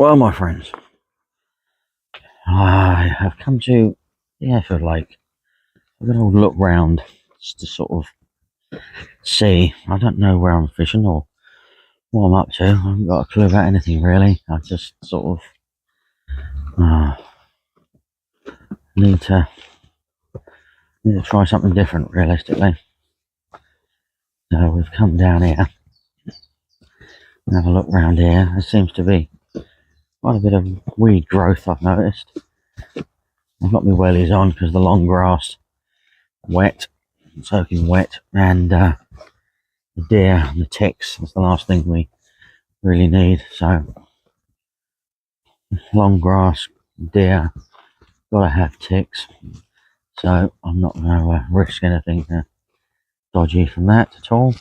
Well, my friends, I have come to the Efford Lake. I'm going to look round just to sort of see. I don't know where I'm fishing or what I'm up to. I haven't got a clue about anything really. I just sort of need to try something different realistically. So we've come down here and have a look round here. There seems to be quite a bit of weed growth, I've noticed. I've got my wellies on because the long grass wet, soaking wet, and the deer and the ticks, that's the last thing we really need. So long grass, deer, gotta have ticks, so I'm not going to risk anything dodgy from that at all.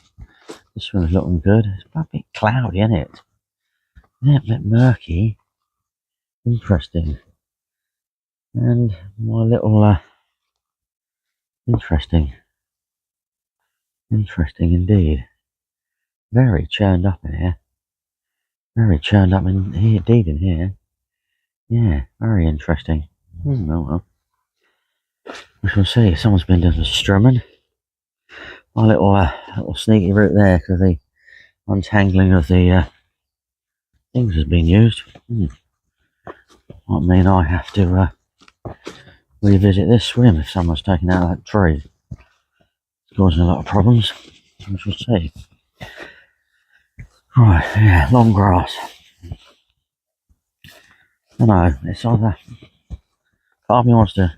This one's looking good. It's a bit cloudy, isn't it? Yeah, a bit murky. Interesting. And my little interesting indeed. Very churned up in here. Very churned up in here, indeed in here. Yeah, very interesting. Oh well. We shall see. Someone's been doing some strumming. My little sneaky route there because the untangling of the things has been used. Might mean I have to revisit this swim if someone's taken out that tree. It's causing a lot of problems. We shall see. Right, yeah, long grass. I know, it's either part of me wants to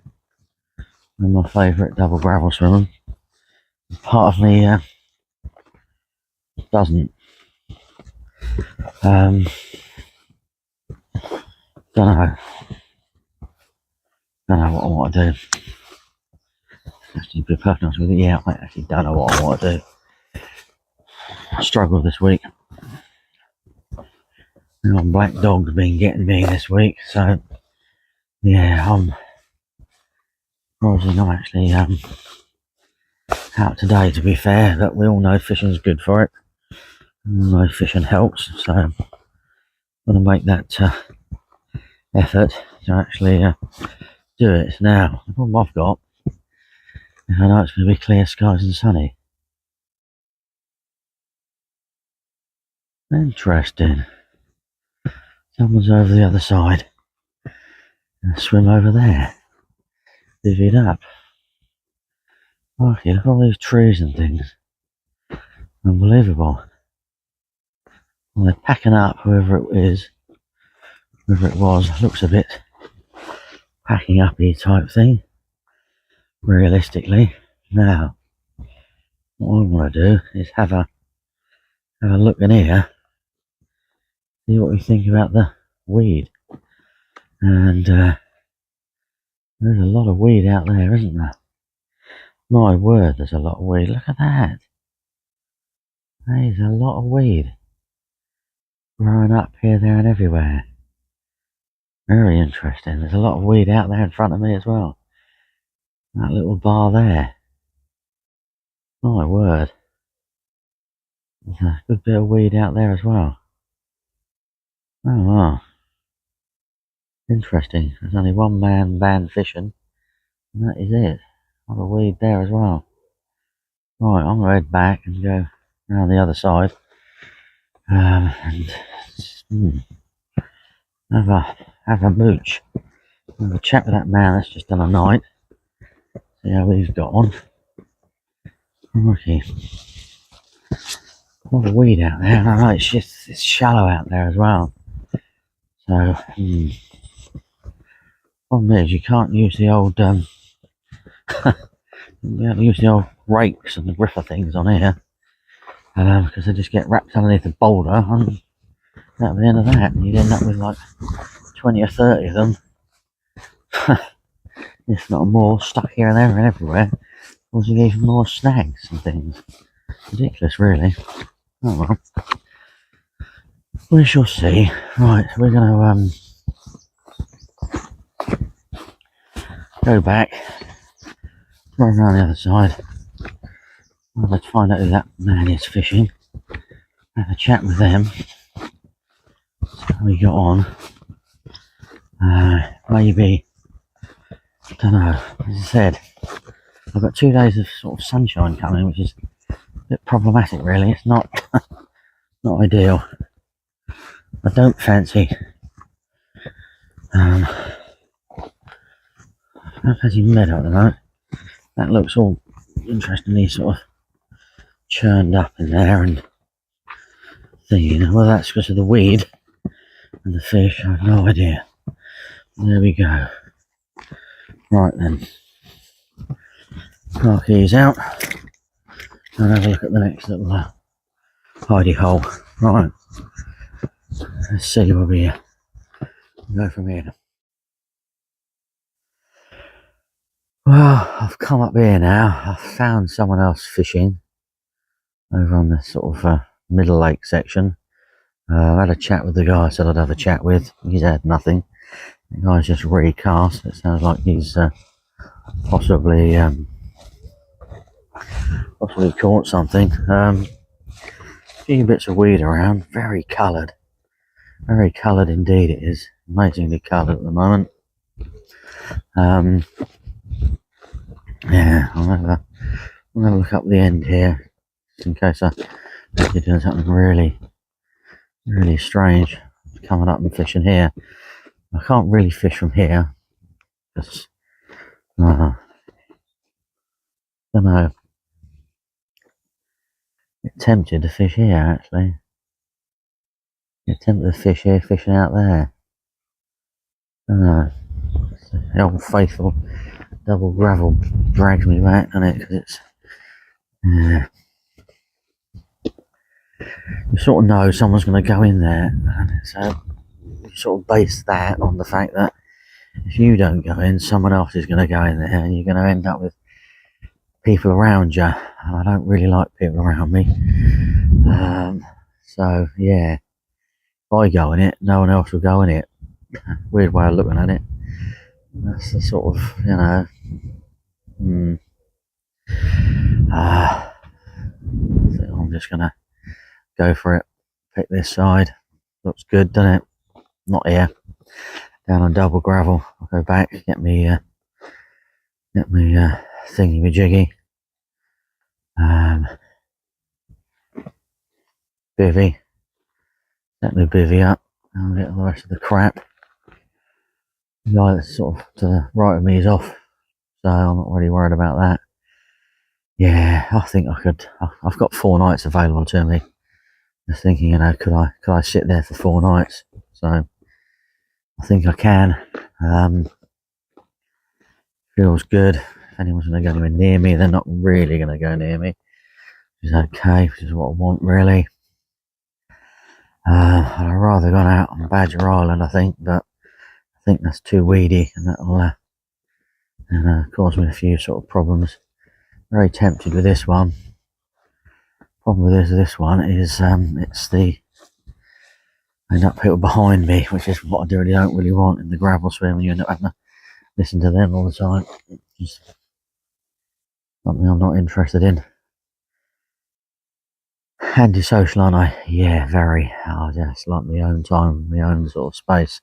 do my favourite double gravel swimming. Part of me doesn't. Don't know what I want to do. Actually, to be perfectly honest with you, yeah, I actually don't know what I want to do. I struggled this week. Black dog's been getting me this week, so yeah, I'm probably not actually out today, to be fair, but we all know fishing's good for it. We all know fishing helps, so I'm going to make that effort to actually do it. Now, the problem I've got is I know it's going to be clear skies and sunny. Interesting. Someone's over the other side. And swim over there. Divvied up. Okay, look at all these trees and things. Unbelievable. Well, they're packing up, whoever it is. Whoever it was, looks a bit packing uppy type thing. Realistically. Now, what I want to do is have a look in here. See what we think about the weed. And there's a lot of weed out there, isn't there? My word, there's a lot of weed. Look at that. There's a lot of weed growing up here, there and everywhere. Very interesting. There's a lot of weed out there in front of me as well. That little bar there. My word. There's a good bit of weed out there as well. Oh wow. Interesting. There's only one man band fishing. And that is it. A lot of weed there as well. Right, I'm going to head back and go around the other side. And have a mooch. Have a chat with that man that's just done a night. See how he's got on. Okay. A lot of weed out there. I know it's shallow out there as well. So problem is you can't use the old you have to use the old rakes and the gripper things on here because they just get wrapped underneath the boulder, and that'll be the end of that, and you'd end up with like 20 or 30 of them, if not more, stuck here and there and everywhere, causing even more snags and things. Ridiculous, really. Oh well, we shall see. Right, we're going to go back, go around the other side. Well, let's find out who that man is fishing. Have a chat with them. See how we got on. Maybe, I don't know, as I said, I've got 2 days of sort of sunshine coming, which is a bit problematic really. It's not ideal. I don't fancy meadow at the moment. That looks all interestingly sort of churned up in there and thinking, well, that's because of the weed and the fish. I have no idea. There we go. Right then, car keys out and have a look at the next little hidey hole. Right, let's see where we go from here. Well, I've come up here now. I've found someone else fishing over on the sort of middle lake section. I had a chat with the guy I said I'd have a chat with. He's had nothing. The guy's just recast. It sounds like he's possibly caught something. A few bits of weed around. Very coloured indeed. It is amazingly coloured at the moment. Yeah, I'll have a look up the end here, just in case I'm doing something really strange. Coming up and fishing here. I can't really fish from here, because I don't know. Get tempted to fish here actually. Get tempted to fish here, fishing out there. I don't know. The old faithful double gravel drags me back, doesn't it? Because it's you sort of know someone's going to go in there, so you sort of base that on the fact that if you don't go in, someone else is going to go in there, and you're going to end up with people around you. And I don't really like people around me. So yeah, if I go in it, no one else will go in it. Weird way of looking at it. That's the sort of, you know. So I'm just gonna go for it. Pick this side. Looks good, doesn't it? Not here. Down on double gravel. I'll go back. Get me thingy with jiggy. Bivvy. Set my bivvy up. I'll get the rest of the crap. The guy that's sort of to the right of me is off, so I'm not really worried about that. Yeah, I think I could. I've got 4 nights available to me. Just thinking, you know, could I sit there for 4 nights? So I think I can. Feels good. If anyone's going to go anywhere near me, they're not really going to go near me, which is okay, which is what I want really. I'd rather gone out on Badger Island, I think, but I think that's too weedy, and that'll cause me a few sort of problems. Very tempted with this one. Problem with this one is it's the uphill behind me, which is what I really don't really want in the gravel swim, when you end up having to listen to them all the time. It's just something I'm not interested in. Antisocial, aren't I? Yeah, very. I just like my own time, my own sort of space.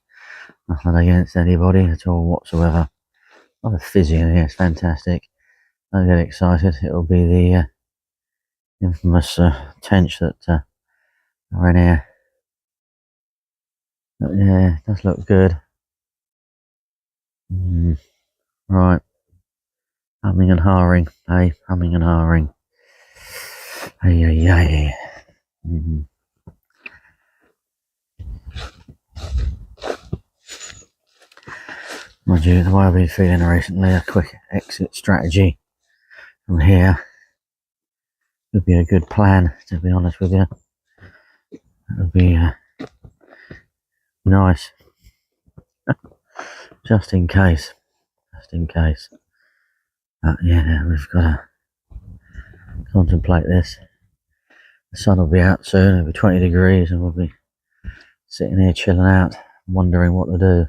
Nothing against anybody at all whatsoever. A lot of fizzy in here, it's fantastic. Don't get excited, it'll be the infamous tench that are in here. But yeah, it does look good. Right. Humming and hawing, hey, humming and hawing. Hey. Mind you, the way I've been feeling recently, a quick exit strategy from here would be a good plan, to be honest with you. It would be nice. Just in case. But yeah, we've got to contemplate this. The sun will be out soon, it'll be 20 degrees, and we'll be sitting here chilling out, wondering what to do.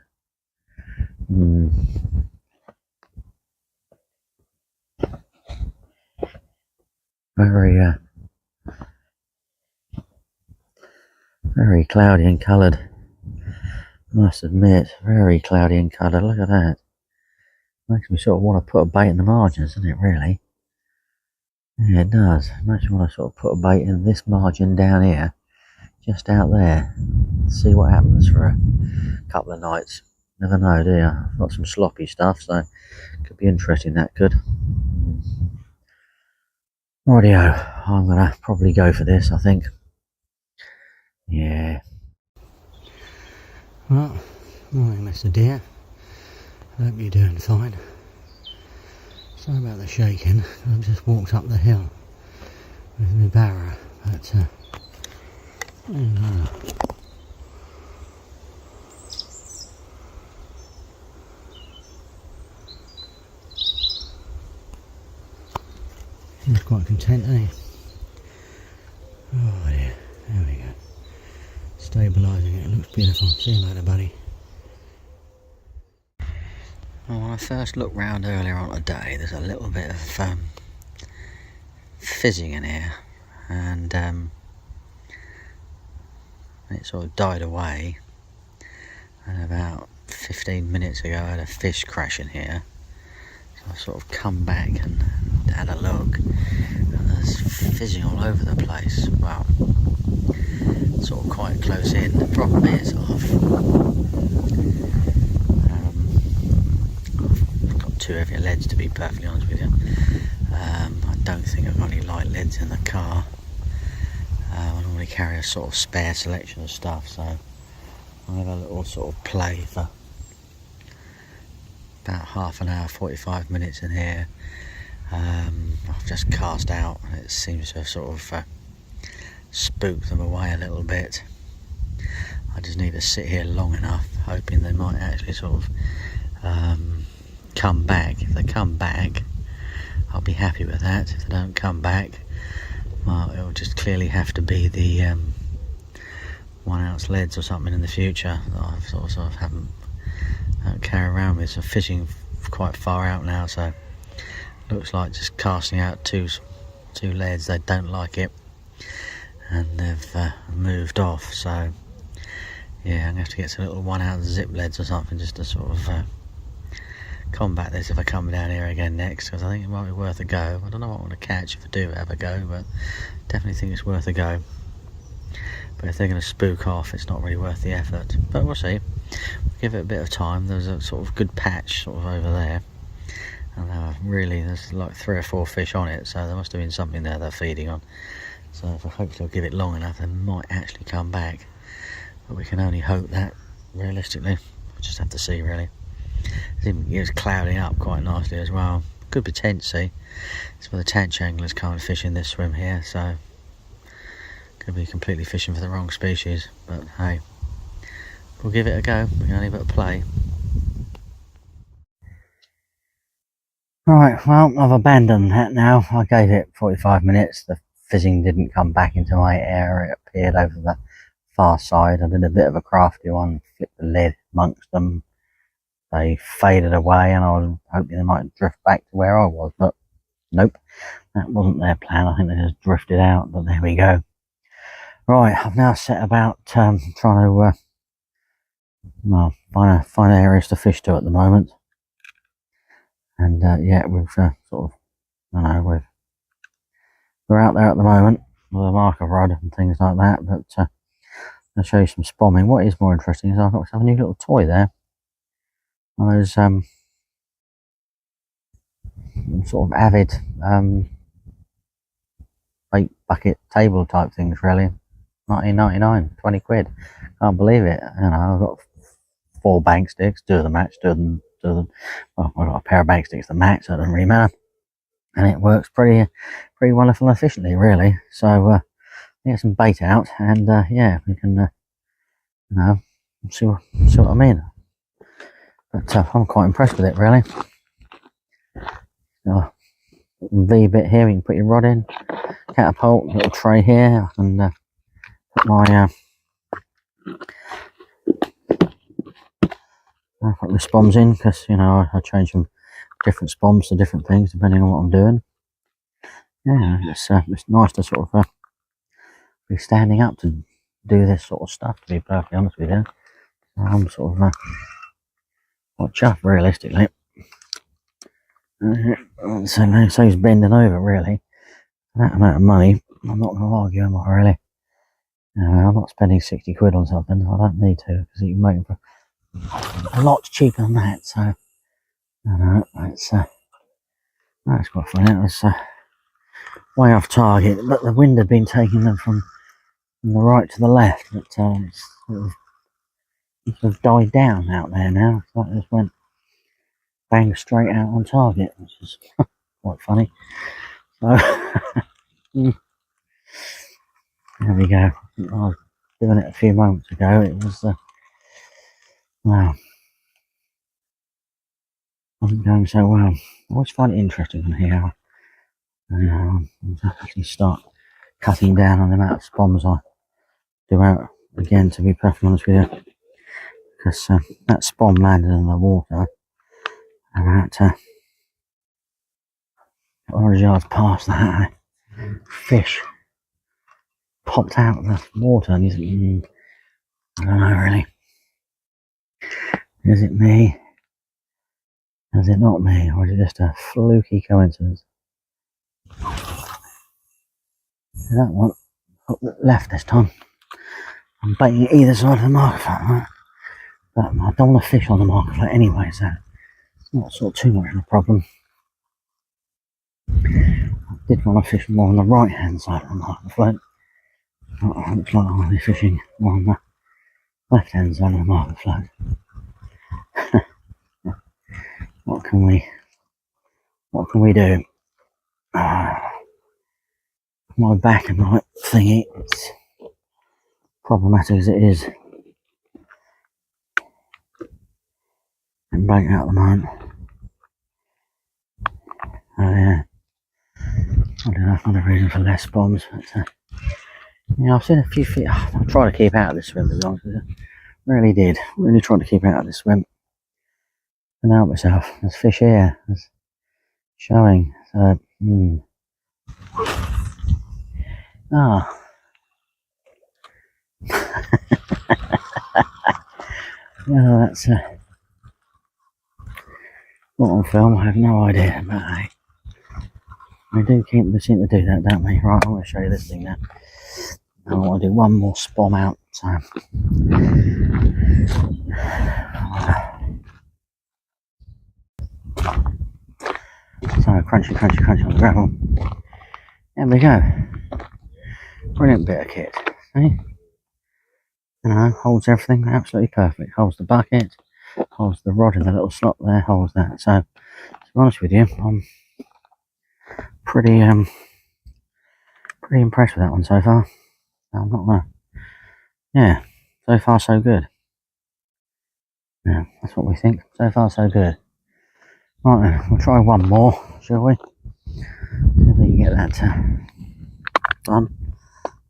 Very cloudy and coloured. Must admit, very cloudy in colour. Look at that. Makes me sort of want to put a bait in the margins, doesn't it, really? Yeah, it does. It makes me want to sort of put a bait in this margin down here, just out there. See what happens for a couple of nights. Never know, do you? I've got some sloppy stuff, so could be interesting, that could. Rightio, I'm gonna probably go for this, I think. Yeah. Well, morning, Mr. Deer. Hope you're doing fine. Sorry about the shaking. I've just walked up the hill with my barrow, but he's quite content, isn't he? Oh dear, there we go. Stabilising it, it looks beautiful. See you later, buddy. Well, when I first looked round earlier on today, there's a little bit of fizzing in here, and it sort of died away. And about 15 minutes ago, I had a fish crash in here. So I've sort of come back and had a look, and there's fizzing all over the place. Well, sort of quite close in. The problem is I've got too heavy leads, to be perfectly honest with you. I don't think I've got any light leads in the car. I normally carry a sort of spare selection of stuff, so I'll have a little sort of play for about half an hour, 45 minutes in here. I've just cast out, and it seems to have sort of spooked them away a little bit. I just need to sit here long enough, hoping they might actually sort of come back. If they come back, I'll be happy with that. If they don't come back, well, it'll just clearly have to be the 1 ounce leads or something in the future that I've sort of don't carry around with. So fishing quite far out now, so looks like just casting out two leads. They don't like it, and they've moved off. So yeah, I'm gonna have to get some little 1 ounce zip leads or something just to sort of combat this if I come down here again next, because I think it might be worth a go. I don't know what I want to catch if I do have a go, but definitely think it's worth a go. But if they're going to spook off, it's not really worth the effort. But we'll see. We'll give it a bit of time. There's a sort of good patch sort of over there, and really there's like 3 or 4 fish on it, so there must have been something there they're feeding on. So hopefully I'll give it long enough, they might actually come back. But we can only hope that, realistically. We'll just have to see, really. It's clouding up quite nicely as well. Could be tench, it's where the tench anglers come and fish in this swim here, so could be completely fishing for the wrong species. But hey, we'll give it a go. We can only but play. Right, well, I've abandoned that now. I gave it 45 minutes. The fizzing didn't come back into my area. It appeared over the far side. I did a bit of a crafty one, flipped the lead amongst them. They faded away, and I was hoping they might drift back to where I was, but nope, that wasn't their plan. I think they just drifted out, but there we go. Right, I've now set about trying to well, find areas to fish to at the moment. And yeah, we've sort of, I don't know, we're out there at the moment with a marker rod and things like that. But I'll show you some spomming. What is more interesting is I've got a new little toy there. One of those sort of avid bait bucket table type things, really. 19.99, 20 quid. Can't believe it. You know, I've got 4 bank sticks, 2 of them match, 2 of them. Well, I've got a pair of bank sticks that match, so it doesn't really matter. And it works pretty wonderful and efficiently, really. So get some bait out, and yeah, we can you know, see what I mean. But I'm quite impressed with it, really. V bit here, you can put your rod in. Catapult, little tray here. I can put my spoms in, because you know I change from different spoms to different things depending on what I'm doing. Yeah, it's nice to sort of be standing up to do this sort of stuff, to be perfectly honest with you. I'm sort of quite chuffed, realistically. So he's bending over, really. That amount of money, I'm not going to argue, am I, really? I'm not spending 60 quid on something. I don't need to, because you can make them for a lot cheaper than that. So, I know, that's quite funny. It was way off target, but the wind had been taking them from the right to the left. But it's sort of died down out there now. So it just went bang straight out on target, which is quite funny. So, there we go. I was doing it a few moments ago. It was, wow, wasn't going so well. I always find it interesting on here. I'll actually start cutting down on the amount of spoms I do out again, to be perfectly honest with you, because that spom landed in the water about 100 yards past that. Fish popped out of the water, and I don't know, really. Is it me? Is it not me? Or is it just a fluky coincidence? That one left this time. I'm baiting either side of the marker flat, right? But I don't want to fish on the marker flat anyway, so it's not sort of too much of a problem. I did want to fish more on the right hand side of the marker flat. It looks like I'll be fishing more on the left hand side of the marker flat. What can we do? My back and my thingy, it's problematic as it is. I'm back out at the moment. Oh yeah. I don't know, another reason for less bombs, but yeah, I've seen a few feet. I'm trying to keep out of this swim, to be honest with you. Really did. Really trying to keep out of this swim. And out myself. There's fish here. There's showing. So, Ah. Yeah, that's not on film. I have no idea, but we do seem to do that, don't we? Right, I want to show you this thing now. I want to do one more spom out. So crunchy on the gravel. There we go. Brilliant bit of kit. See? You know, holds everything absolutely perfect. Holds the bucket, holds the rod in the little slot there, holds that. So, to be honest with you, I'm pretty impressed with that one so far. I'm not gonna, yeah, so far so good. Yeah, that's what we think. So far so good. Right then, we'll try one more, shall we? See if we can get that done.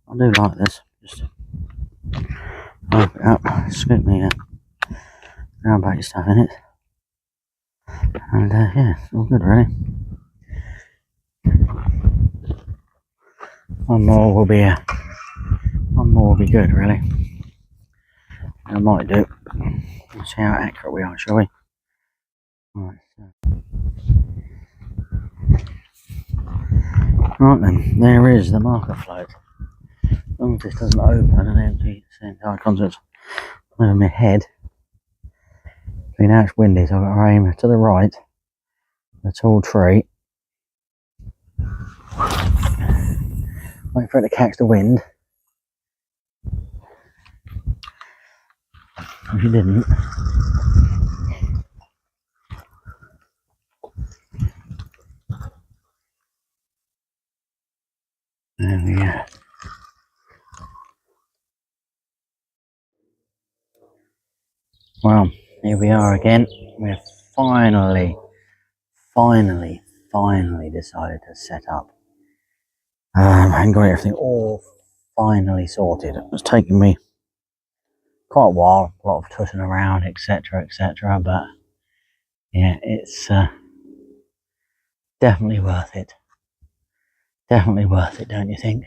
I do like this. Just open it up, scoop me ground bait stuff in it, and yeah, it's all good really. One more will be good really. I might do. Let's see how accurate we are, shall we? Right, right then, there is the marker float. As long as this doesn't open and empty the entire contents over my head. See, now it's windy, so I've got to aim to the right, the tall tree. Wait for it to catch the wind. If you didn't. There we go. Well, here we are again. We've finally decided to set up. And got everything all finally sorted. It's taken me quite a while, a lot of tussing around, etc., but yeah, it's definitely worth it. Definitely worth it, don't you think?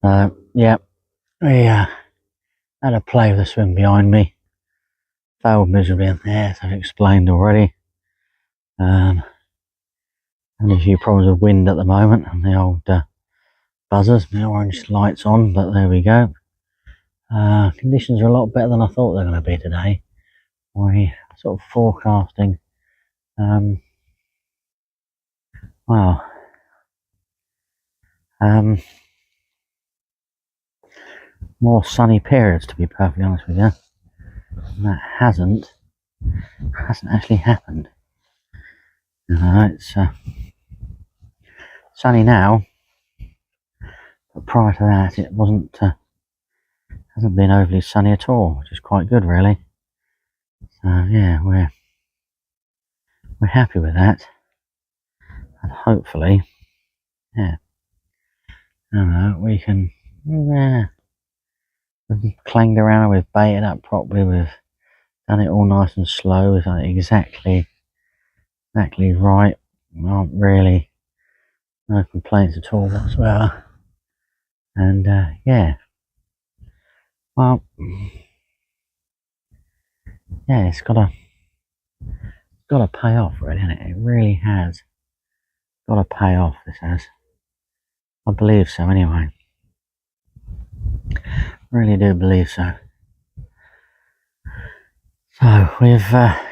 Yeah, Had a play with the swim behind me. Failed miserably in there, as I've explained already. And a few problems with wind at the moment and the old buzzers. My orange lights on, but there we go. Conditions are a lot better than I thought they were going to be today. We sort of forecasting. Wow. More sunny periods, to be perfectly honest with you. And that hasn't actually happened. It's sunny now, but prior to that, it hasn't been overly sunny at all, which is quite good, really. So yeah, we're happy with that, and hopefully, yeah, I don't know, we can. We've clanged around, we've baited up properly, we've done it all nice and slow. We've done it exactly right. Not really, no complaints at all whatsoever. And yeah, well, yeah, it's got to pay off, really, hasn't it? It really has got to pay off. This has, I believe so. Anyway, really do believe so. So we've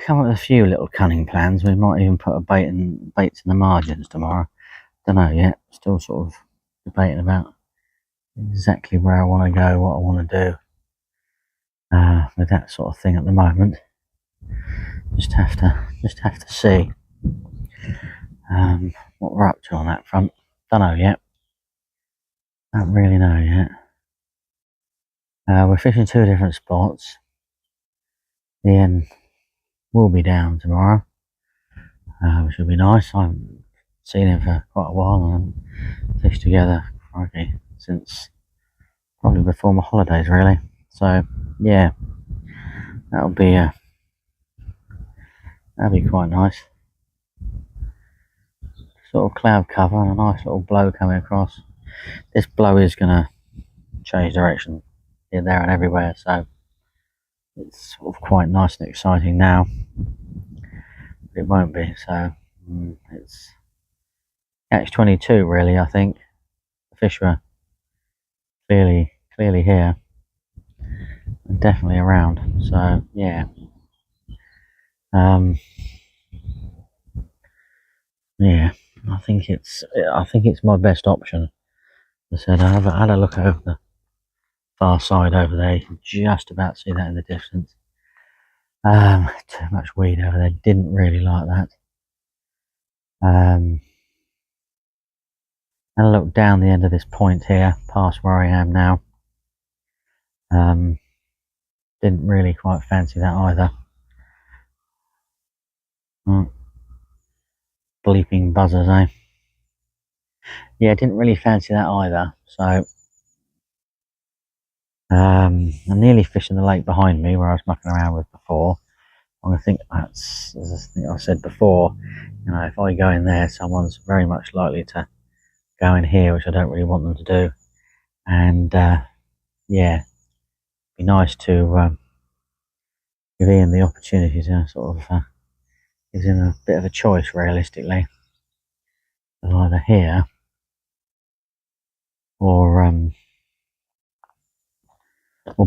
come up with a few little cunning plans. We might even put a baits in the margins tomorrow. Don't know yet. Still sort of debating about exactly where I want to go, what I want to do with that sort of thing at the moment. Just have to see what we're up to on that front. Don't know yet. Don't really know yet. We're fishing two different spots. Ian will be down tomorrow, which will be nice. I haven't seen him for quite a while and fished together since probably before my holidays, really. So yeah, that'll be quite nice. Sort of cloud cover and a nice little blow coming across. This blow is going to change direction here, there and everywhere, so it's sort of quite nice and exciting now, but it won't be. So it's catch-22 really. I think the fish were clearly here and definitely around, so yeah. Yeah, I think it's my best option. As I said, I had a look over the far side over there. You can just about see that in the distance. Too much weed over there. Didn't really like that. And I look down the end of this point here, past where I am now. Didn't really quite fancy that either. Bleeping buzzers, eh? Yeah, didn't really fancy that either. So I'm nearly fishing the lake behind me where I was mucking around with before. I think that's, as I said before, you know, if I go in there, someone's very much likely to go in here, which I don't really want them to do. And yeah, be nice to give Ian the opportunity to sort of give him a bit of a choice, realistically, of either here or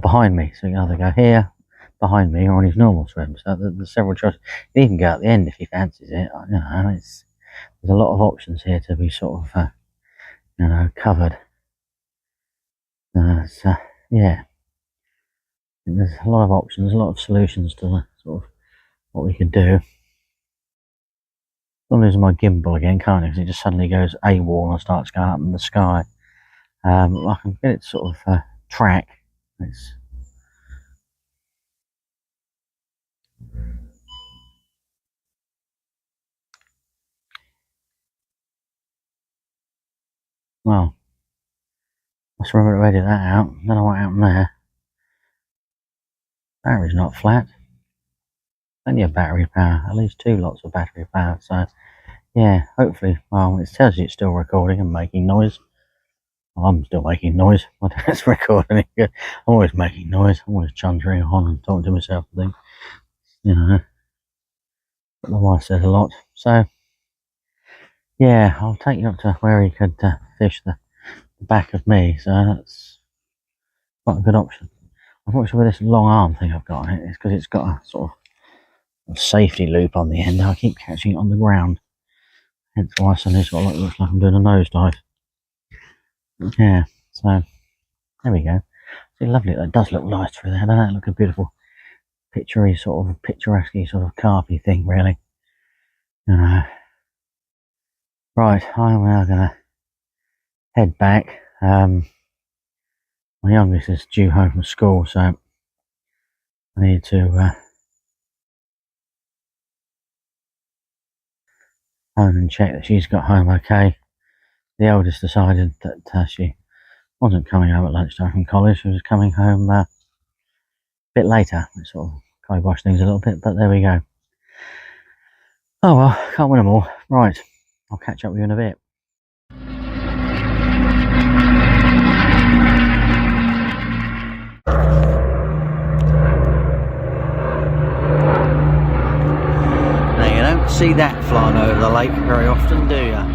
behind me. So you can either go here, behind me, or on his normal swim. So there's several choices. He can go at the end if he fancies it. You know, there's a lot of options here to be sort of you know, covered. So yeah, there's a lot of options, a lot of solutions to the sort of what we could do. I'm losing my gimbal again, can't I? Because it just suddenly goes AWOL and starts going up in the sky. I can get it sort of track. Well, let's remember to edit that out. Don't know what happened there. Battery's not flat. Plenty of battery power, at least 2 lots of battery power. So yeah, hopefully, well, it tells you it's still recording and making noise I'm still making noise. My dad's recording it. I'm always making noise. I'm always chuntering on and talking to myself and things. You know. But my wife says a lot. So, yeah, I'll take you up to where he could fish the back of me. So that's quite a good option. Unfortunately, with this long arm thing I've got on it, it's because it's got a sort of safety loop on the end. I keep catching it on the ground. Hence why suddenly it's got looks like I'm doing a nosedive. Yeah, so there we go. See, lovely. That does look nice through there. Doesn't it look a beautiful, picturesque sort of carpy thing, really. Right, I'm now gonna head back. My youngest is due home from school, so I need to phone and check that she's got home okay. The eldest decided that she wasn't coming home at lunchtime from college. She was coming home a bit later. It sort of kibosh things a little bit, but there we go. Oh well, can't win them all. Right, I'll catch up with you in a bit. Now you don't see that flying over the lake very often, do you?